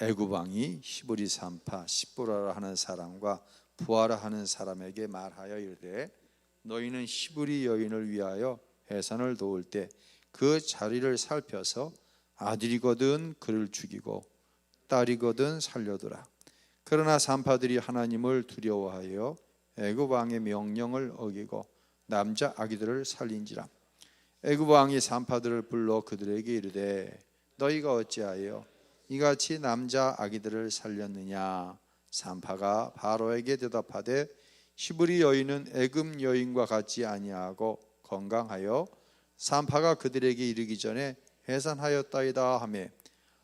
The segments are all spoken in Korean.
애굽 왕이 히브리 산파 십보라라 하는 사람과 부하라 하는 사람에게 말하여 이르되 너희는 히브리 여인을 위하여 해산을 도울 때 그 자리를 살펴서 아들이거든 그를 죽이고 딸이거든 살려두라. 그러나 산파들이 하나님을 두려워하여 애굽 왕의 명령을 어기고 남자 아기들을 살린지라. 애굽 왕이 산파들을 불러 그들에게 이르되 너희가 어찌하여 이같이 남자 아기들을 살렸느냐. 산파가 바로에게 대답하되 히브리 여인은 애굽 여인과 같지 아니하고 건강하여 산파가 그들에게 이르기 전에 해산하였다이다 하매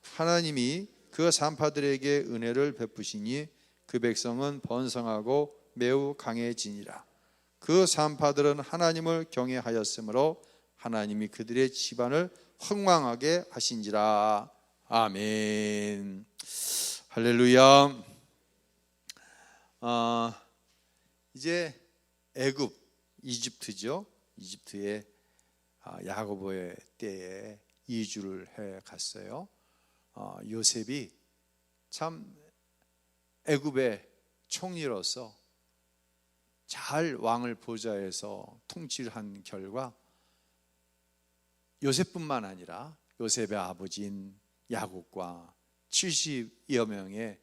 하나님이 그 산파들에게 은혜를 베푸시니 그 백성은 번성하고 매우 강해지니라. 그 산파들은 하나님을 경외하였으므로 하나님이 그들의 집안을 흥왕하게 하신지라. 아멘. 할렐루야. 이제 애굽, 이집트죠. 이집트에 야고보의 때에 이주를 해 갔어요. 요셉이 참 애굽의 총리로서 잘 왕을 보좌해서 통치를 한 결과 요셉뿐만 아니라 요셉의 아버지인 야곱과 70여 명의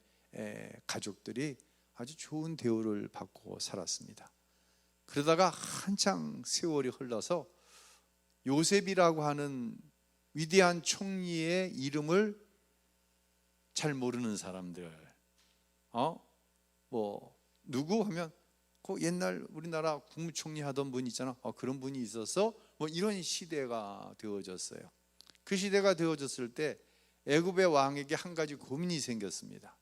가족들이 아주 좋은 대우를 받고 살았습니다. 그러다가 한창 세월이 흘러서 요셉이라고 하는 위대한 총리의 이름을 잘 모르는 사람들, 누구 하면 그 옛날 우리나라 국무총리 하던 분 있잖아. 그런 분이 있어서 이런 시대가 되어졌어요. 그 시대가 되어졌을 때 애굽의 왕에게 한 가지 고민이 생겼습니다.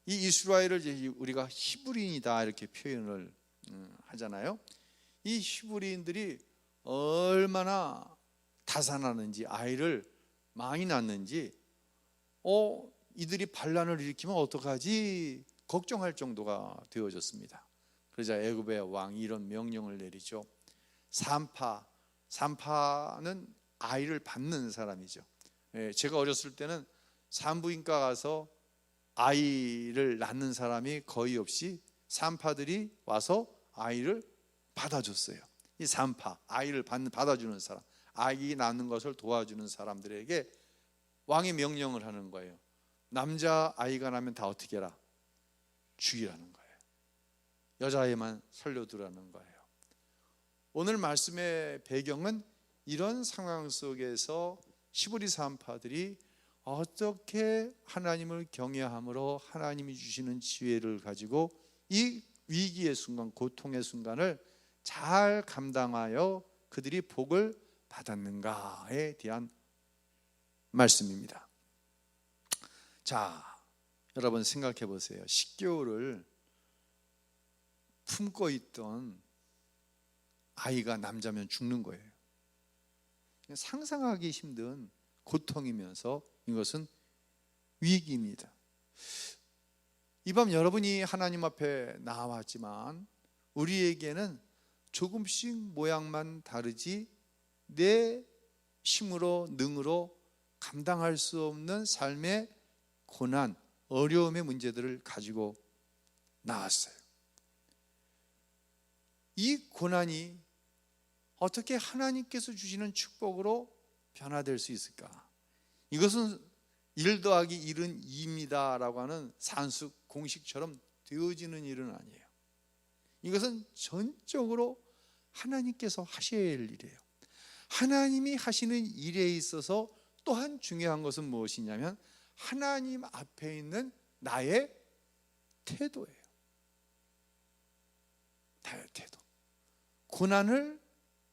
이 이스라엘을 우리가 히브리인이다 이렇게 표현을 하잖아요. 이 히브리인들이 얼마나 다산하는지, 아이를 많이 낳는지, 이들이 반란을 일으키면 어떡하지 걱정할 정도가 되어졌습니다. 그러자 애굽의 왕이 이런 명령을 내리죠. 산파는 아이를 받는 사람이죠. 제가 어렸을 때는 산부인과 가서 아이를 낳는 사람이 거의 없이 산파들이 와서 아이를 받아줬어요. 이 산파, 아이를 받아주는 사람, 아이 낳는 것을 도와주는 사람들에게 왕이 명령을 하는 거예요. 남자 아이가 나면 다 어떻게 해라? 죽이라는 거예요. 여자아이만 살려두라는 거예요. 오늘 말씀의 배경은 이런 상황 속에서 히브리 산파들이 어떻게 하나님을 경외함으로 하나님이 주시는 지혜를 가지고 이 위기의 순간, 고통의 순간을 잘 감당하여 그들이 복을 받았는가에 대한 말씀입니다. 자, 여러분 생각해 보세요. 10개월을 품고 있던 아이가 남자면 죽는 거예요. 상상하기 힘든 고통이면서 이것은 위기입니다. 이 밤 여러분이 하나님 앞에 나왔지만 우리에게는 조금씩 모양만 다르지 내 힘으로 능으로 감당할 수 없는 삶의 고난, 어려움의 문제들을 가지고 나왔어요. 이 고난이 어떻게 하나님께서 주시는 축복으로 변화될 수 있을까? 이것은 1 더하기 1은 2입니다 라고 하는 산수 공식처럼 되어지는 일은 아니에요. 이것은 전적으로 하나님께서 하셔야 할 일이에요. 하나님이 하시는 일에 있어서 또한 중요한 것은 무엇이냐면 하나님 앞에 있는 나의 태도예요. 나의 태도. 고난을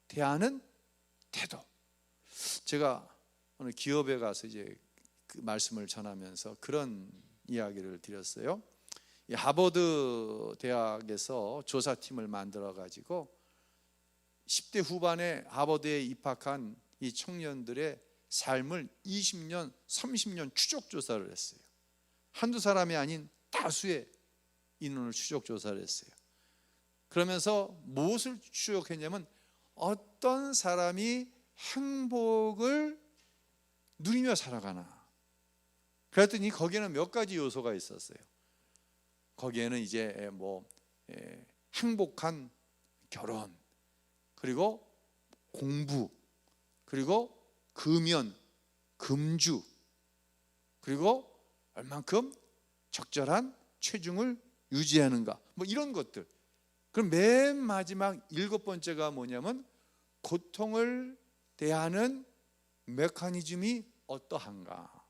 대하는 태도. 제가 어느 기업에 가서 이제 그 말씀을 전하면서 그런 이야기를 드렸어요. 이 하버드 대학에서 조사팀을 만들어 가지고 10대 후반에 하버드에 입학한 이 청년들의 삶을 20년, 30년 추적 조사를 했어요. 한두 사람이 아닌 다수의 인원을 추적 조사를 했어요. 그러면서 무엇을 추적했냐면 어떤 사람이 행복을 누리며 살아가나, 그랬더니 거기에는 몇 가지 요소가 있었어요. 거기에는 이제 행복한 결혼, 그리고 공부, 그리고 금연, 금주, 그리고 얼만큼 적절한 체중을 유지하는가, 이런 것들. 그럼 맨 마지막 7번째가 뭐냐면 고통을 대하는 메커니즘이 어떠한가.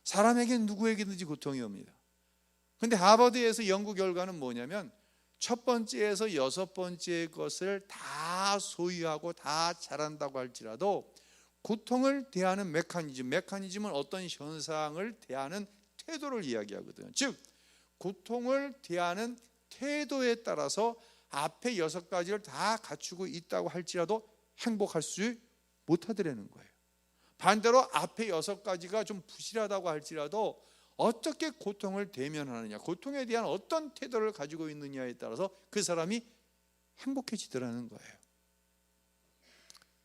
사람에게 누구에게든지 고통이 옵니다. 근데 하버드에서 연구 결과는 뭐냐면 첫 번째에서 6번째 것을 다 소유하고 다 잘한다고 할지라도 고통을 대하는 메커니즘은 어떤 현상을 대하는 태도를 이야기하거든요. 즉 고통을 대하는 태도에 따라서 앞에 6가지를 다 갖추고 있다고 할지라도 행복할 수 못하더라는 거예요. 반대로 앞에 6가지가 좀 부실하다고 할지라도 어떻게 고통을 대면하느냐, 고통에 대한 어떤 태도를 가지고 있느냐에 따라서 그 사람이 행복해지더라는 거예요.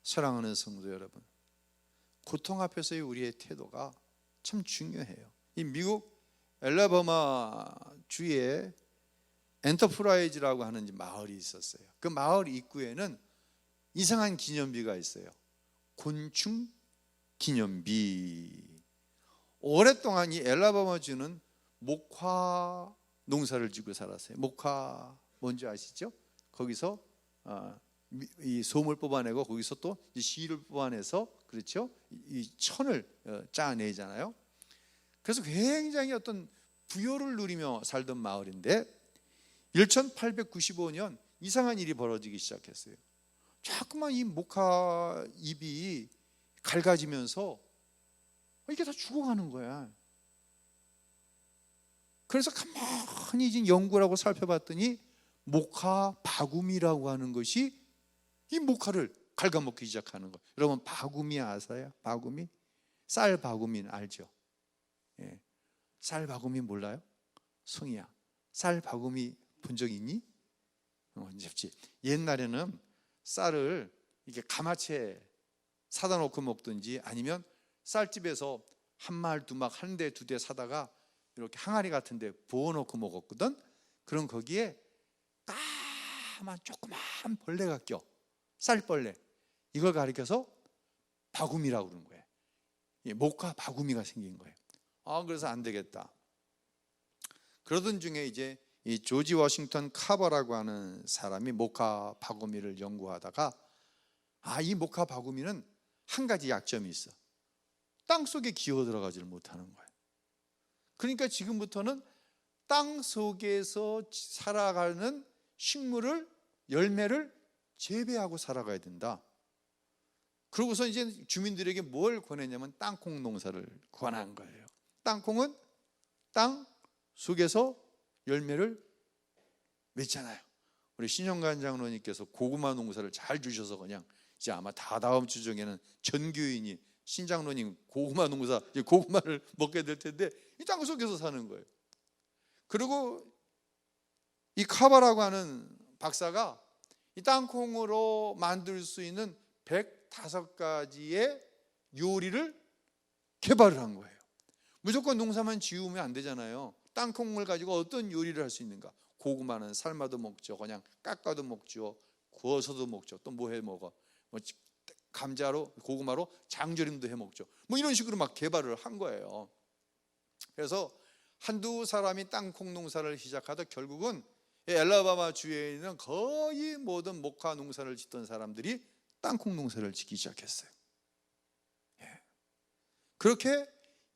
사랑하는 성도 여러분, 고통 앞에서의 우리의 태도가 참 중요해요. 이 미국 엘라바마 주에 엔터프라이즈라고 하는 마을이 있었어요. 그 마을 입구에는 이상한 기념비가 있어요. 곤충 기념비. 오랫동안 이 엘라바마주는 목화 농사를 짓고 살았어요. 목화 뭔지 아시죠? 거기서 이 솜을 뽑아내고 거기서 또 실을 뽑아내서, 그렇죠? 이 천을 짜내잖아요. 그래서 굉장히 어떤 부요를 누리며 살던 마을인데 1895년 이상한 일이 벌어지기 시작했어요. 자꾸만 이 목화 잎이 갈가지면서 이게 다 죽어가는 거야. 그래서 가만히 이제 연구를 하고 살펴봤더니 목화 바구미라고 하는 것이 이 목화를 갉아먹기 시작하는 거예요. 여러분 바구미 아세요? 바구미? 쌀 바구미는 알죠? 예. 쌀 바구미 몰라요? 송이야, 쌀 바구미 본 적 있니? 없지. 옛날에는 쌀을 이렇게 가마채 사다 놓고 먹든지 아니면 쌀집에서 한 말, 두 막, 한 대, 두 대 사다가 이렇게 항아리 같은 데 부어놓고 먹었거든. 그럼 거기에 까만 조그만 벌레가 껴. 쌀벌레. 이걸 가리켜서 바구미라고 그러는 거예요. 목화 바구미가 생긴 거예요. 그래서 안 되겠다. 그러던 중에 이제 이 조지 워싱턴 카버라고 하는 사람이 목화 바구미를 연구하다가 이 목화 바구미는 한 가지 약점이 있어. 땅 속에 기어 들어가지를 못하는 거예요. 그러니까 지금부터는 땅 속에서 살아가는 식물을, 열매를 재배하고 살아가야 된다. 그러고서 이제 주민들에게 뭘 권했냐면 땅콩 농사를 권한 거예요. 땅콩은 땅 속에서 열매를 맺잖아요. 우리 신영관 장로님께서 고구마 농사를 잘 주셔서 그냥 이제 아마 다다음 주 중에는 전교인이 신장로님 고구마 농사, 고구마를 먹게 될 텐데 이 땅 속에서 사는 거예요. 그리고 이 카바라고 하는 박사가 이 땅콩으로 만들 수 있는 105가지의 요리를 개발을 한 거예요. 무조건 농사만 지으면 안 되잖아요. 땅콩을 가지고 어떤 요리를 할 수 있는가? 고구마는 삶아도 먹죠, 그냥 깎아도 먹죠, 구워서도 먹죠, 또 뭐 해 먹어? 감자로, 고구마로 장조림도 해 먹죠. 이런 식으로 막 개발을 한 거예요. 그래서 한두 사람이 땅콩 농사를 시작하다 결국은 엘라바마 주에 있는 거의 모든 목화 농사를 짓던 사람들이 땅콩 농사를 짓기 시작했어요. 그렇게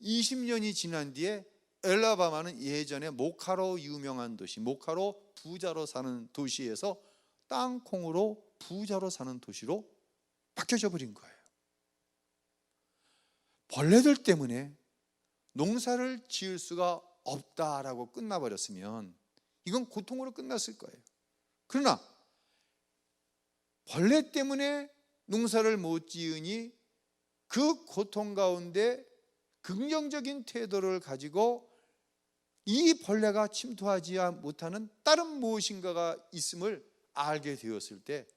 20년이 지난 뒤에 엘라바마는 예전에 목화로 유명한 도시, 목화로 부자로 사는 도시에서 땅콩으로 부자로 사는 도시로 바뀌어져 버린 거예요. 벌레들 때문에 농사를 지을 수가 없다라고 끝나버렸으면 이건 고통으로 끝났을 거예요. 그러나 벌레 때문에 농사를 못 지으니 그 고통 가운데 긍정적인 태도를 가지고 이 벌레가 침투하지 못하는 다른 무엇인가가 있음을 알게 되었을 때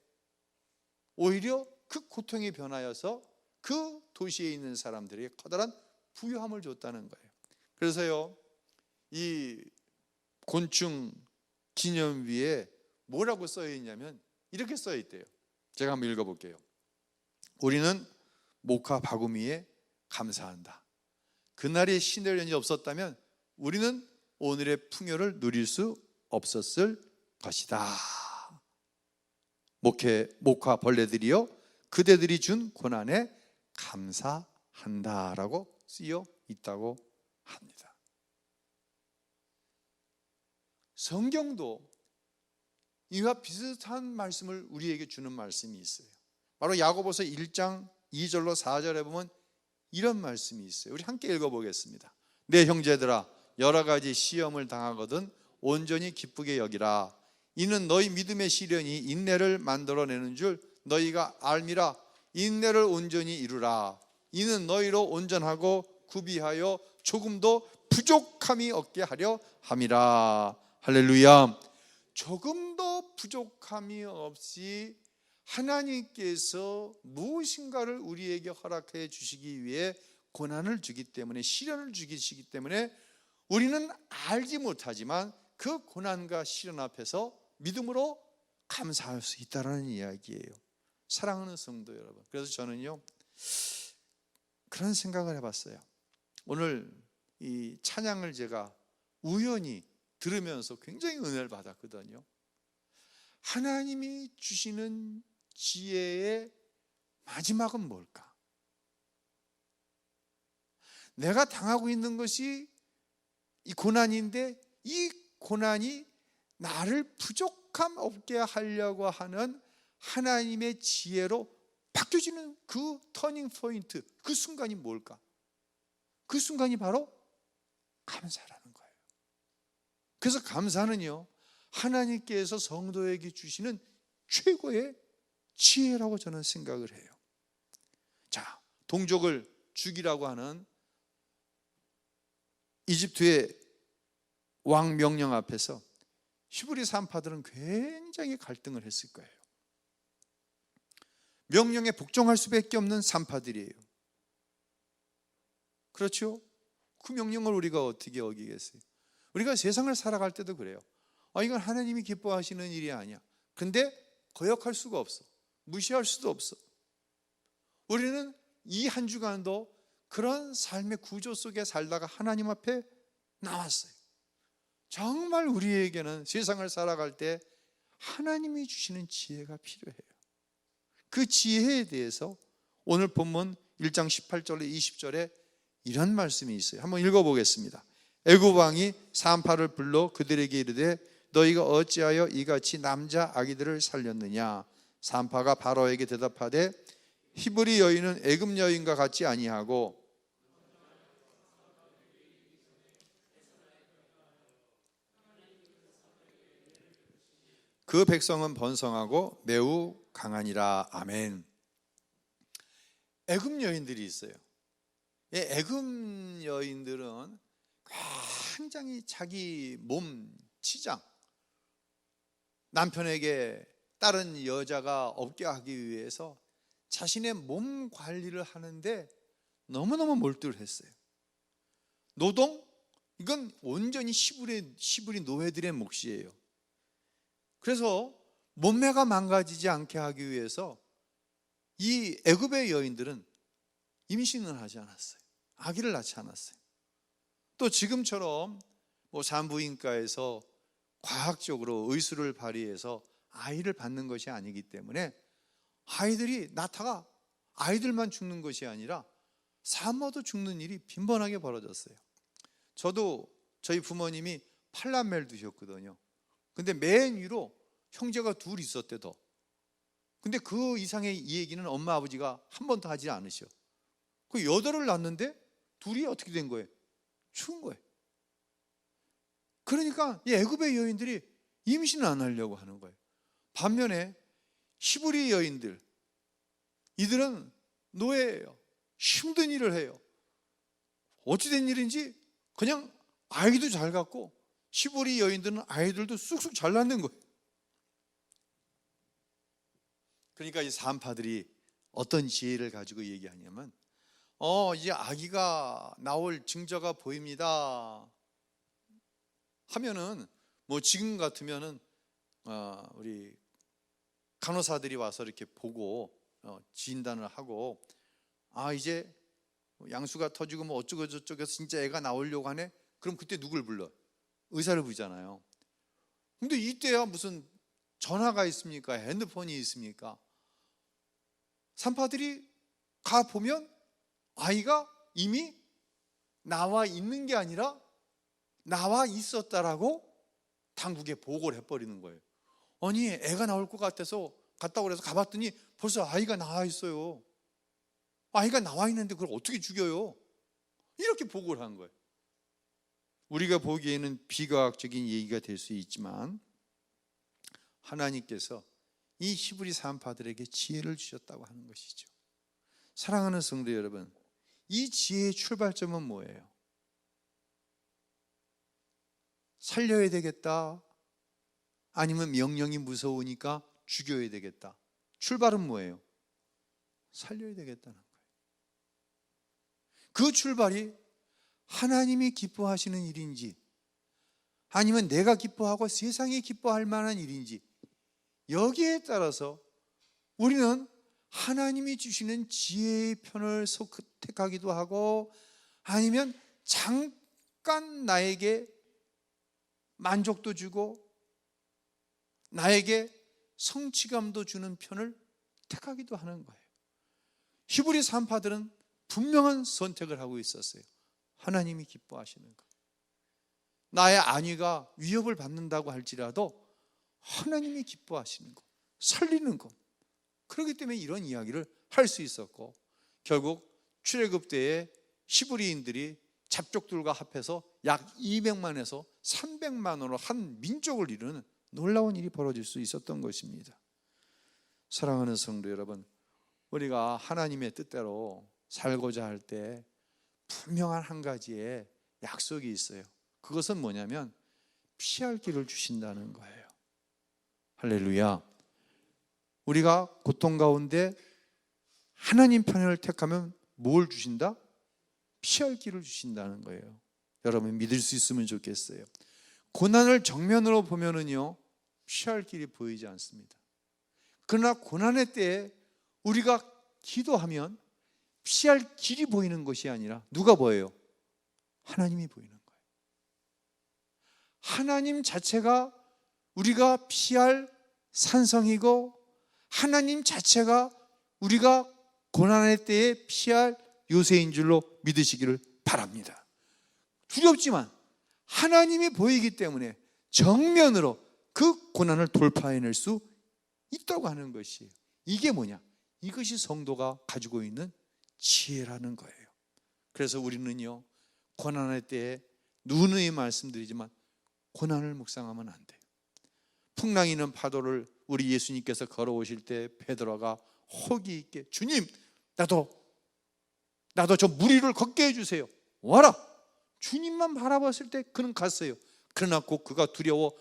오히려 그 고통이 변하여서 그 도시에 있는 사람들에게 커다란 부유함을 줬다는 거예요. 그래서요, 이 곤충 기념비에 뭐라고 써 있냐면 이렇게 써 있대요. 제가 한번 읽어볼게요. 우리는 모카 바구미에 감사한다. 그날이 신의 없었다면 우리는 오늘의 풍요를 누릴 수 없었을 것이다. 모카 벌레들이여 그대들이 준 고난에 감사한다라고 쓰여 있다고 합니다. 성경도 이와 비슷한 말씀을 우리에게 주는 말씀이 있어요. 바로 야고보서 1장 2절로 4절에 보면 이런 말씀이 있어요. 우리 함께 읽어보겠습니다. 내 형제들아, 여러 가지 시험을 당하거든 온전히 기쁘게 여기라. 이는 너희 믿음의 시련이 인내를 만들어내는 줄 너희가 알미라. 인내를 온전히 이루라. 이는 너희로 온전하고 구비하여 조금도 부족함이 없게 하려 함이라. 할렐루야. 조금도 부족함이 없이 하나님께서 무엇인가를 우리에게 허락해 주시기 위해 고난을 주기 때문에, 시련을 주시기 때문에 우리는 알지 못하지만 그 고난과 시련 앞에서 믿음으로 감사할 수 있다는 이야기예요. 사랑하는 성도 여러분, 그래서 저는요 그런 생각을 해봤어요. 오늘 이 찬양을 제가 우연히 들으면서 굉장히 은혜를 받았거든요. 하나님이 주시는 지혜의 마지막은 뭘까? 내가 당하고 있는 것이 이 고난인데 이 고난이 나를 부족함 없게 하려고 하는 하나님의 지혜로 바뀌어지는 그 터닝 포인트, 그 순간이 뭘까? 그 순간이 바로 감사라는 거예요. 그래서 감사는요, 하나님께서 성도에게 주시는 최고의 지혜라고 저는 생각을 해요. 자, 동족을 죽이라고 하는 이집트의 왕 명령 앞에서 히브리 산파들은 굉장히 갈등을 했을 거예요. 명령에 복종할 수밖에 없는 산파들이에요. 그렇죠? 그 명령을 우리가 어떻게 어기겠어요? 우리가 세상을 살아갈 때도 그래요. 이건 하나님이 기뻐하시는 일이 아니야. 근데 거역할 수가 없어. 무시할 수도 없어. 우리는 이 한 주간도 그런 삶의 구조 속에 살다가 하나님 앞에 나왔어요. 정말 우리에게는 세상을 살아갈 때 하나님이 주시는 지혜가 필요해요. 그 지혜에 대해서 오늘 본문 1장 18절에 20절에 이런 말씀이 있어요. 한번 읽어보겠습니다. 애굽 왕이 산파를 불러 그들에게 이르되 너희가 어찌하여 이같이 남자 아기들을 살렸느냐? 산파가 바로에게 대답하되 히브리 여인은 애굽 여인과 같지 아니하고 그 백성은 번성하고 매우 강하니라. 아멘. 애굽 여인들이 있어요. 애굽 여인들은 굉장히 자기 몸 치장, 남편에게 다른 여자가 없게 하기 위해서 자신의 몸 관리를 하는데 너무너무 몰두를 했어요. 노동? 이건 온전히 시부리 노예들의 몫이에요. 그래서 몸매가 망가지지 않게 하기 위해서 이 애굽의 여인들은 임신을 하지 않았어요. 아기를 낳지 않았어요. 또 지금처럼 산부인과에서 과학적으로 의술을 발휘해서 아이를 받는 것이 아니기 때문에 아이들이 낳다가 아이들만 죽는 것이 아니라 산모도 죽는 일이 빈번하게 벌어졌어요. 저도 저희 부모님이 팔남매를 두셨거든요. 근데 맨 위로 형제가 둘 있었대 더. 근데 그 이상의 이 얘기는 엄마 아버지가 한 번도 하지 않으셔. 그 8을 낳는데 둘이 어떻게 된 거예요? 죽은 거예요. 그러니까 이 애굽의 여인들이 임신을 안 하려고 하는 거예요. 반면에 히브리 여인들, 이들은 노예예요. 힘든 일을 해요. 어찌된 일인지 그냥 아이도 잘 갖고 히브리 여인들은 아이들도 쑥쑥 잘 낳는 거예요. 그러니까 이 산파들이 어떤 지혜를 가지고 얘기하냐면 이제 아기가 나올 징조가 보입니다 하면은, 뭐 지금 같으면은 우리 간호사들이 와서 이렇게 보고 진단을 하고, 이제 양수가 터지고 뭐 어쩌고 저쩌고 해서 진짜 애가 나오려고 하네. 그럼 그때 누굴 불러? 의사를 부르잖아요. 근데 이때야 무슨 전화가 있습니까? 핸드폰이 있습니까? 산파들이 가 보면 아이가 이미 나와 있는 게 아니라 나와 있었다라고 당국에 보고를 해버리는 거예요. 아니, 애가 나올 것 같아서 갔다고 그래서 가봤더니 벌써 아이가 나와 있어요. 아이가 나와 있는데 그걸 어떻게 죽여요? 이렇게 보고를 한 거예요. 우리가 보기에는 비과학적인 얘기가 될 수 있지만 하나님께서 이 히브리 산파들에게 지혜를 주셨다고 하는 것이죠. 사랑하는 성도 여러분, 이 지혜의 출발점은 뭐예요? 살려야 되겠다, 아니면 명령이 무서우니까 죽여야 되겠다. 출발은 뭐예요? 살려야 되겠다는 거예요. 그 출발이 하나님이 기뻐하시는 일인지, 아니면 내가 기뻐하고 세상이 기뻐할 만한 일인지, 여기에 따라서 우리는 하나님이 주시는 지혜의 편을 택하기도 하고, 아니면 잠깐 나에게 만족도 주고 나에게 성취감도 주는 편을 택하기도 하는 거예요. 히브리 산파들은 분명한 선택을 하고 있었어요. 하나님이 기뻐하시는 것, 나의 안위가 위협을 받는다고 할지라도 하나님이 기뻐하시는 것, 살리는 것. 그렇기 때문에 이런 이야기를 할 수 있었고, 결국 출애굽 때에 히브리인들이 잡족들과 합해서 약 200만에서 300만으로 한 민족을 이루는 놀라운 일이 벌어질 수 있었던 것입니다. 사랑하는 성도 여러분, 우리가 하나님의 뜻대로 살고자 할 때 분명한 한 가지의 약속이 있어요. 그것은 뭐냐면 피할 길을 주신다는 거예요. 할렐루야. 우리가 고통 가운데 하나님 편을 택하면 뭘 주신다? 피할 길을 주신다는 거예요. 여러분 믿을 수 있으면 좋겠어요. 고난을 정면으로 보면은요, 피할 길이 보이지 않습니다. 그러나 고난의 때에 우리가 기도하면 피할 길이 보이는 것이 아니라 누가 보여요? 하나님이 보이는 거예요. 하나님 자체가 우리가 피할 산성이고, 하나님 자체가 우리가 고난의 때에 피할 요새인 줄로 믿으시기를 바랍니다. 두렵지만 하나님이 보이기 때문에 정면으로 그 고난을 돌파해낼 수 있다고 하는 것이에요. 이게 뭐냐? 이것이 성도가 가지고 있는 지혜라는 거예요. 그래서 우리는요, 고난의 때에 누누이 말씀드리지만 고난을 묵상하면 안 돼요. 풍랑이는 파도를 우리 예수님께서 걸어오실 때 베드로가 호기 있게, 주님, 나도 저 물 위를 걷게 해주세요. 와라. 주님만 바라봤을 때 그는 갔어요. 그러나 곧 그가 두려워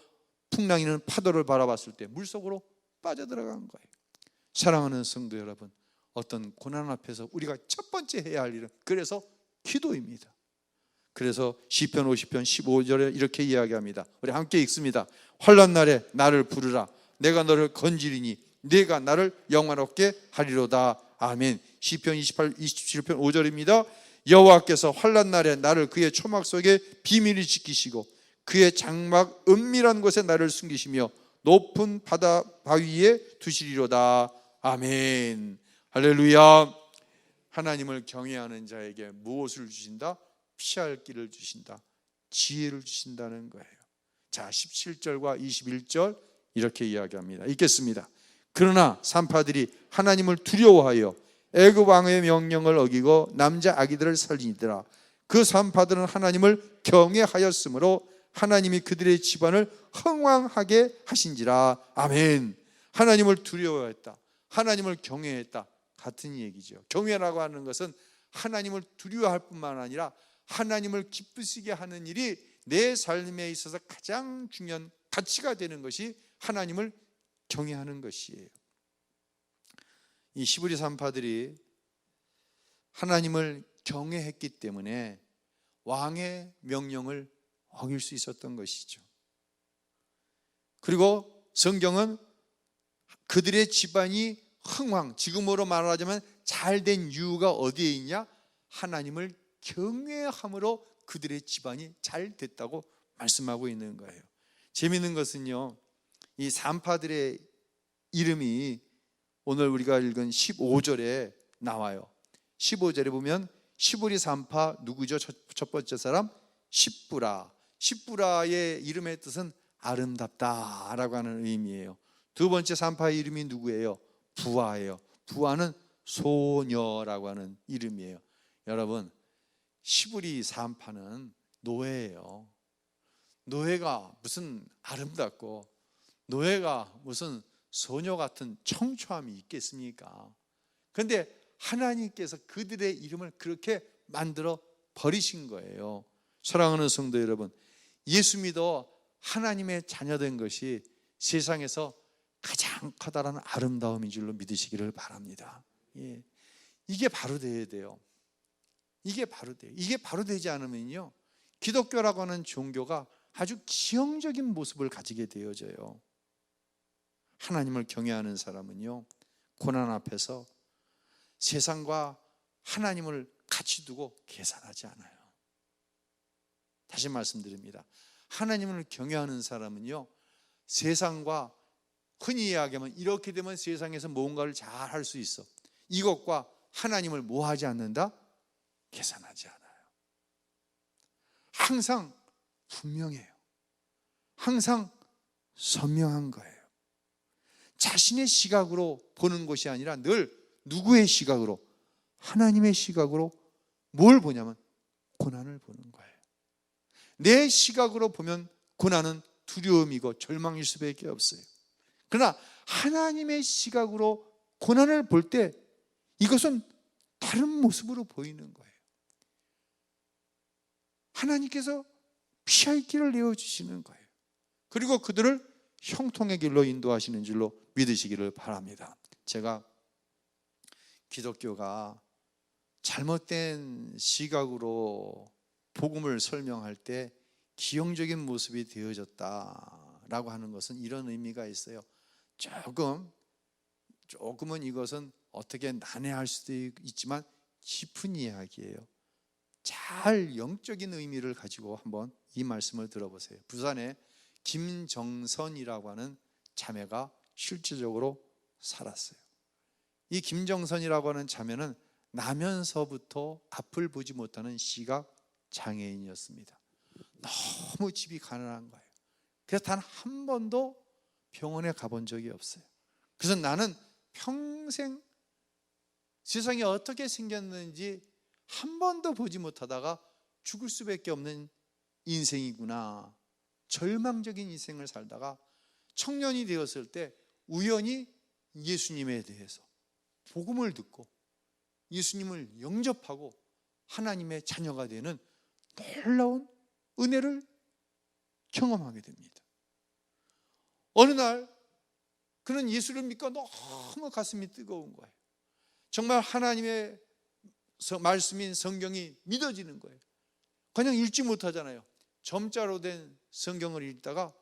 풍랑이는 파도를 바라봤을 때 물속으로 빠져들어간 거예요. 사랑하는 성도 여러분, 어떤 고난 앞에서 우리가 첫 번째 해야 할 일은 그래서 기도입니다. 그래서 시편 50편 15절에 이렇게 이야기합니다. 우리 함께 읽습니다. 환난 날에 나를 부르라. 내가 너를 건지리니 네가 나를 영화롭게 하리로다. 아멘. 시편 27편 5절입니다. 여호와께서 환난 날에 나를 그의 초막 속에 비밀히 지키시고 그의 장막 은밀한 곳에 나를 숨기시며 높은 바다 바위에 두시리로다. 아멘. 할렐루야. 하나님을 경외하는 자에게 무엇을 주신다? 피할 길을 주신다. 지혜를 주신다는 거예요. 자, 17절과 21절 이렇게 이야기합니다. 읽겠습니다. 그러나 산파들이 하나님을 두려워하여 애굽 왕의 명령을 어기고 남자 아기들을 살리니더라. 그 산파들은 하나님을 경외하였으므로 하나님이 그들의 집안을 흥왕하게 하신지라. 아멘. 하나님을 두려워했다, 하나님을 경외했다, 같은 얘기죠. 경외라고 하는 것은 하나님을 두려워할 뿐만 아니라 하나님을 기쁘시게 하는 일이 내 삶에 있어서 가장 중요한 가치가 되는 것이 하나님을 경외하는 것이에요. 이 히브리 산파들이 하나님을 경외했기 때문에 왕의 명령을 어길 수 있었던 것이죠. 그리고 성경은 그들의 집안이 흥왕, 지금으로 말하자면 잘된 이유가 어디에 있냐? 하나님을 경외함으로 그들의 집안이 잘 됐다고 말씀하고 있는 거예요. 재미있는 것은요, 이 산파들의 이름이 오늘 우리가 읽은 15절에 나와요. 15절에 보면 시브리 산파 누구죠? 첫 번째 사람 십부라. 십부라의 이름의 뜻은 아름답다라고 하는 의미예요. 두 번째 산파의 이름이 누구예요? 부하예요. 부하는 소녀라고 하는 이름이에요. 여러분, 시브리 산파는 노예예요. 노예가 무슨 아름답고 노예가 무슨 소녀 같은 청초함이 있겠습니까? 그런데 하나님께서 그들의 이름을 그렇게 만들어 버리신 거예요. 사랑하는 성도 여러분, 예수 믿어 하나님의 자녀된 것이 세상에서 가장 커다란 아름다움인 줄로 믿으시기를 바랍니다. 예. 이게 바로 돼야 돼요. 이게 바로 돼요. 이게 바로 되지 않으면요, 기독교라고 하는 종교가 아주 기형적인 모습을 가지게 되어져요. 하나님을 경외하는 사람은요, 고난 앞에서 세상과 하나님을 같이 두고 계산하지 않아요. 다시 말씀드립니다. 하나님을 경외하는 사람은요, 세상과 흔히 이야기하면 이렇게 되면 세상에서 뭔가를 잘 할 수 있어, 이것과 하나님을 뭐 하지 않는다? 계산하지 않아요. 항상 분명해요. 항상 선명한 거예요. 자신의 시각으로 보는 것이 아니라 늘 누구의 시각으로? 하나님의 시각으로 뭘 보냐면 고난을 보는 거예요. 내 시각으로 보면 고난은 두려움이고 절망일 수밖에 없어요. 그러나 하나님의 시각으로 고난을 볼 때 이것은 다른 모습으로 보이는 거예요. 하나님께서 피할 길을 내어주시는 거예요. 그리고 그들을 형통의 길로 인도하시는 줄로 믿으시기를 바랍니다. 제가 기독교가 잘못된 시각으로 복음을 설명할 때 기형적인 모습이 되어졌다라고 하는 것은 이런 의미가 있어요. 조금은 이것은 어떻게 난해할 수도 있지만 깊은 이야기예요. 잘 영적인 의미를 가지고 한번 이 말씀을 들어보세요. 부산에 김정선이라고 하는 자매가 실질적으로 살았어요. 이 김정선이라고 하는 자매는 나면서부터 앞을 보지 못하는 시각 장애인이었습니다. 너무 집이 가난한 거예요. 그래서 단 한 번도 병원에 가본 적이 없어요. 그래서 나는 평생 세상이 어떻게 생겼는지 한 번도 보지 못하다가 죽을 수밖에 없는 인생이구나, 절망적인 인생을 살다가 청년이 되었을 때 우연히 예수님에 대해서 복음을 듣고 예수님을 영접하고 하나님의 자녀가 되는 놀라운 은혜를 경험하게 됩니다. 어느 날 그는 예수를 믿고 너무 가슴이 뜨거운 거예요. 정말 하나님의 말씀인 성경이 믿어지는 거예요. 그냥 읽지 못하잖아요. 점자로 된 성경을 읽다가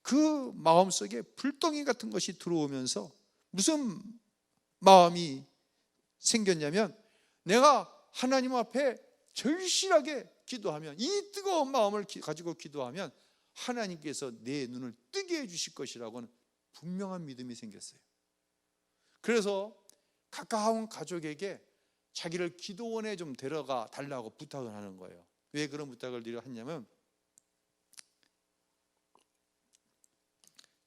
그 마음속에 불덩이 같은 것이 들어오면서 무슨 마음이 생겼냐면, 내가 하나님 앞에 절실하게 기도하면, 이 뜨거운 마음을 가지고 기도하면 하나님께서 내 눈을 뜨게 해주실 것이라고는 분명한 믿음이 생겼어요. 그래서 가까운 가족에게 자기를 기도원에 좀 데려가 달라고 부탁을 하는 거예요. 왜 그런 부탁을 하냐면,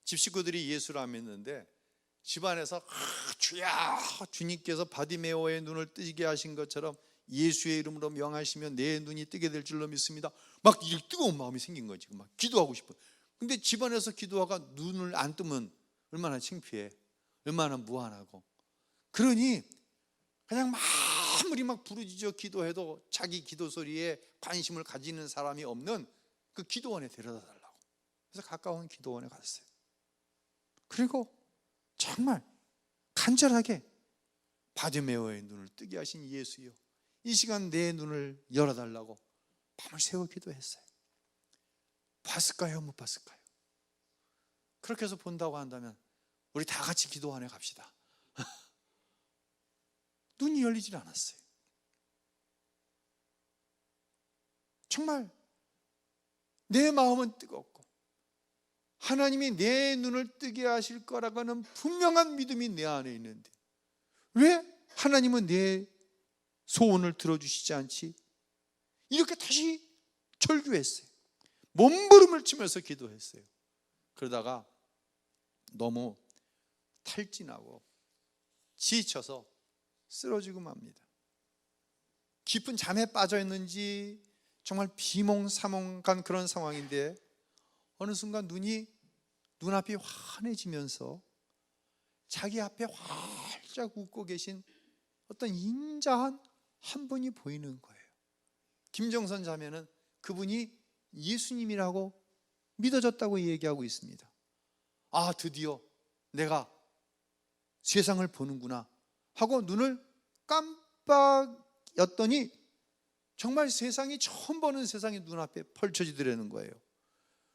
집 식구들이 예수를 안 믿는데 집안에서 주야, 주님께서 바디메오의 눈을 뜨게 하신 것처럼 예수의 이름으로 명하시면 내 눈이 뜨게 될 줄로 믿습니다. 막 이 뜨거운 마음이 생긴 거지. 막 기도하고 싶어. 근데 집안에서 기도하가 눈을 안 뜨면 얼마나 창피해, 얼마나 무안하고. 그러니 그냥 아무리 막 부르짖어 기도해도 자기 기도 소리에 관심을 가지는 사람이 없는 그 기도원에 데려다 달라고. 그래서 가까운 기도원에 갔어요. 그리고 정말 간절하게 바디메오의 눈을 뜨게 하신 예수여, 이 시간 내 눈을 열어달라고 밤을 새워 기도했어요. 봤을까요? 못 봤을까요? 그렇게 해서 본다고 한다면 우리 다 같이 기도원에 갑시다. 눈이 열리질 않았어요. 정말 내 마음은 뜨겁고 하나님이 내 눈을 뜨게 하실 거라고는 분명한 믿음이 내 안에 있는데 왜 하나님은 내 소원을 들어주시지 않지? 이렇게 다시 절규했어요. 몸부림을 치면서 기도했어요. 그러다가 너무 탈진하고 지쳐서 쓰러지고 맙니다. 깊은 잠에 빠져 있는지 정말 비몽사몽간 그런 상황인데 어느 순간 눈앞이 환해지면서 자기 앞에 활짝 웃고 계신 어떤 인자한 한 분이 보이는 거예요. 김정선 자매는 그분이 예수님이라고 믿어졌다고 얘기하고 있습니다. 아, 드디어 내가 세상을 보는구나 하고 눈을 깜빡였더니 정말 세상이 처음 보는 세상이 눈앞에 펼쳐지더라는 거예요.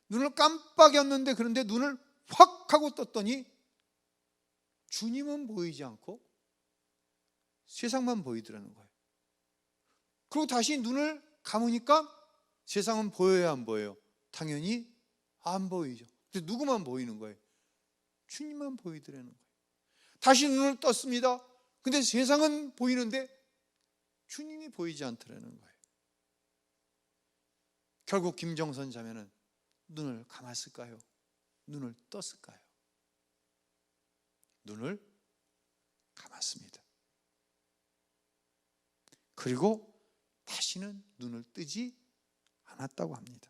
눈을 깜빡였는데 그런데 눈을 확 하고 떴더니 주님은 보이지 않고 세상만 보이더라는 거예요. 그리고 다시 눈을 감으니까 세상은 보여야 안 보여요? 당연히 안 보이죠. 근데 누구만 보이는 거예요? 주님만 보이더라는 거예요. 다시 눈을 떴습니다. 근데 세상은 보이는데 주님이 보이지 않더라는 거예요. 결국 김정선 자매는 눈을 감았을까요? 눈을 떴을까요? 눈을 감았습니다. 그리고 다시는 눈을 뜨지 않았다고 합니다.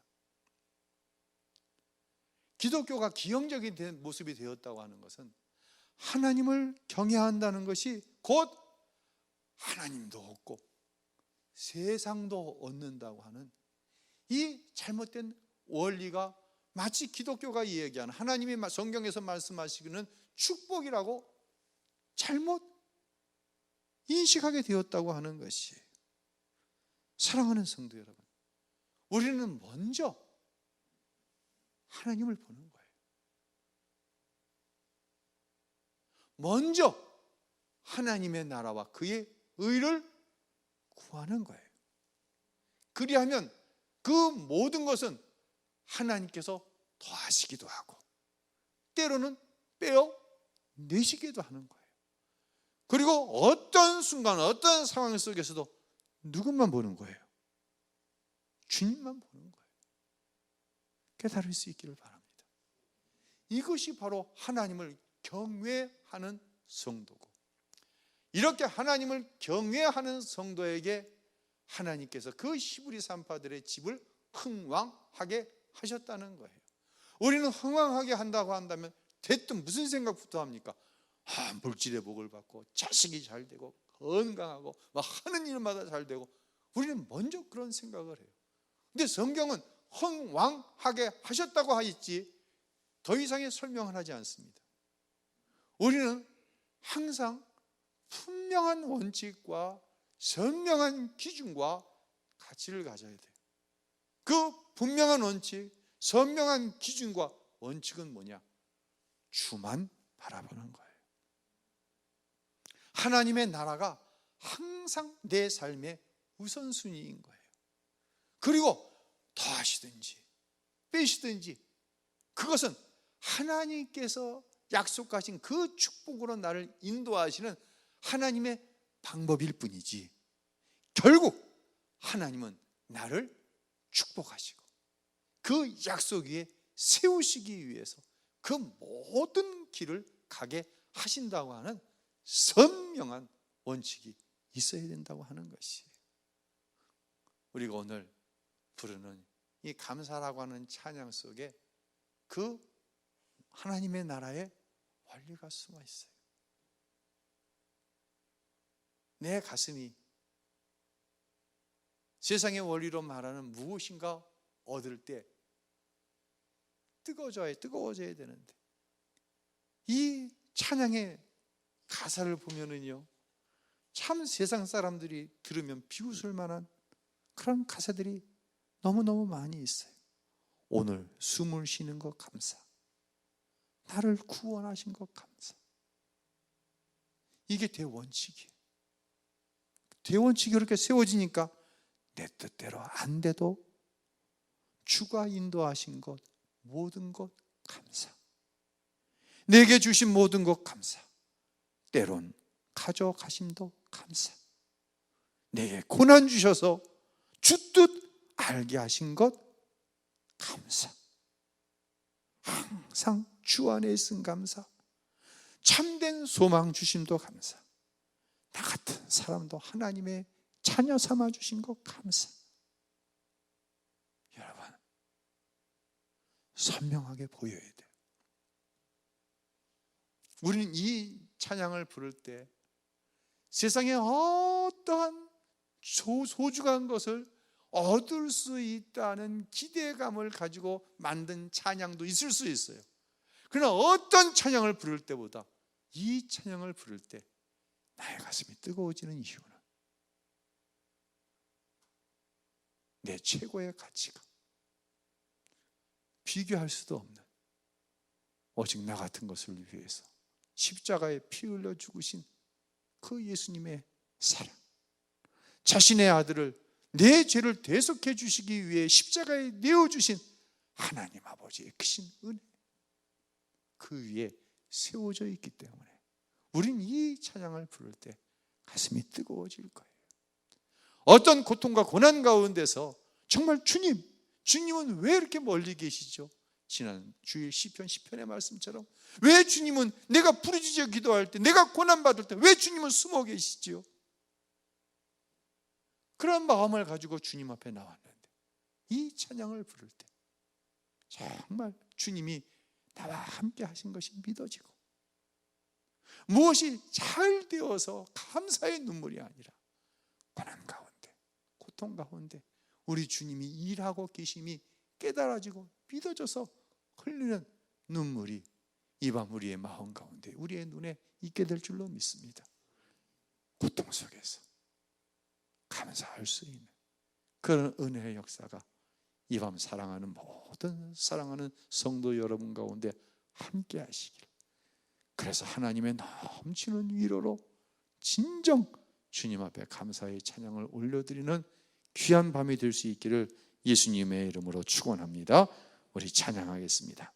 기독교가 기형적인 모습이 되었다고 하는 것은 하나님을 경외한다는 것이 곧 하나님도 얻고 세상도 얻는다고 하는 이 잘못된 원리가 마치 기독교가 이야기하는 하나님이 성경에서 말씀하시기는 축복이라고 잘못 인식하게 되었다고 하는 것이. 사랑하는 성도 여러분, 우리는 먼저 하나님을 보는 거예요. 먼저 하나님의 나라와 그의 의를 구하는 거예요. 그리하면 그 모든 것은 하나님께서 더하시기도 하고 때로는 빼어내시기도 하는 거예요. 그리고 어떤 순간 어떤 상황 속에서도 누구만 보는 거예요? 주님만 보는 거예요. 깨달을 수 있기를 바랍니다. 이것이 바로 하나님을 경외하는 성도고, 이렇게 하나님을 경외하는 성도에게 하나님께서 그 히브리 산파들의 집을 흥왕하게 하셨다는 거예요. 우리는 흥왕하게 한다고 한다면 대뜸 무슨 생각부터 합니까? 물질의 복을 받고 자식이 잘 되고 건강하고 막 하는 일마다 잘 되고, 우리는 먼저 그런 생각을 해요. 근데 성경은 흥왕하게 하셨다고 하였지 더 이상의 설명을 하지 않습니다. 우리는 항상 분명한 원칙과 선명한 기준과 가치를 가져야 돼요. 그 분명한 원칙, 선명한 기준과 원칙은 뭐냐? 주만 바라보는 거예요. 하나님의 나라가 항상 내 삶의 우선순위인 거예요. 그리고 더하시든지 빼시든지 그것은 하나님께서 약속하신 그 축복으로 나를 인도하시는 하나님의 방법일 뿐이지, 결국 하나님은 나를 축복하시고 그 약속 위에 세우시기 위해서 그 모든 길을 가게 하신다고 하는 선명한 원칙이 있어야 된다고 하는 것이, 우리가 오늘 부르는 이 감사라고 하는 찬양 속에 그 하나님의 나라의 원리가 숨어 있어요. 내 가슴이 세상의 원리로 말하는 무엇인가 얻을 때 뜨거워져야 되는데, 이 찬양의 가사를 보면은요, 참 세상 사람들이 들으면 비웃을 만한 그런 가사들이 너무너무 많이 있어요. 오늘 숨을 쉬는 것 감사, 나를 구원하신 것 감사. 이게 대원칙이에요. 대원칙이 그렇게 세워지니까 내 뜻대로 안 돼도 주가 인도하신 것, 모든 것 감사. 내게 주신 모든 것 감사. 때론 가져가심도 감사. 내게 고난 주셔서 주 뜻 알게 하신 것 감사. 항상 주 안에 있음 감사. 참된 소망 주심도 감사. 나 같은 사람도 하나님의 자녀 삼아 주신 것 감사. 여러분, 선명하게 보여야 돼요. 우리는 이 찬양을 부를 때 세상에 어떠한 소중한 것을 얻을 수 있다는 기대감을 가지고 만든 찬양도 있을 수 있어요. 그러나 어떤 찬양을 부를 때보다 이 찬양을 부를 때 나의 가슴이 뜨거워지는 이유는 내 최고의 가치가 비교할 수도 없는 오직 나 같은 것을 위해서 십자가에 피 흘려 죽으신 그 예수님의 사랑, 자신의 아들을 내 죄를 대속해 주시기 위해 십자가에 내어주신 하나님 아버지의 크신 은혜, 그 위에 세워져 있기 때문에 우린 이 찬양을 부를 때 가슴이 뜨거워질 거예요. 어떤 고통과 고난 가운데서 정말 주님은 왜 이렇게 멀리 계시죠? 지난 주일 시편 10편의 말씀처럼 왜 주님은 내가 부르짖어 기도할 때, 내가 고난받을 때 왜 주님은 숨어 계시죠? 그런 마음을 가지고 주님 앞에 나왔는데 이 찬양을 부를 때 정말 주님이 나와 함께 하신 것이 믿어지고 무엇이 잘 되어서 감사의 눈물이 아니라 고난 가운데, 고통 가운데 우리 주님이 일하고 계심이 깨달아지고 믿어져서 흘리는 눈물이 이 밤 우리의 마음 가운데, 우리의 눈에 있게 될 줄로 믿습니다. 고통 속에서 감사할 수 있는 그런 은혜의 역사가 이 밤 사랑하는 모든 사랑하는 성도 여러분 가운데 함께 하시길. 그래서 하나님의 넘치는 위로로 진정 주님 앞에 감사의 찬양을 올려드리는 귀한 밤이 될 수 있기를 예수님의 이름으로 축원합니다. 우리 찬양하겠습니다.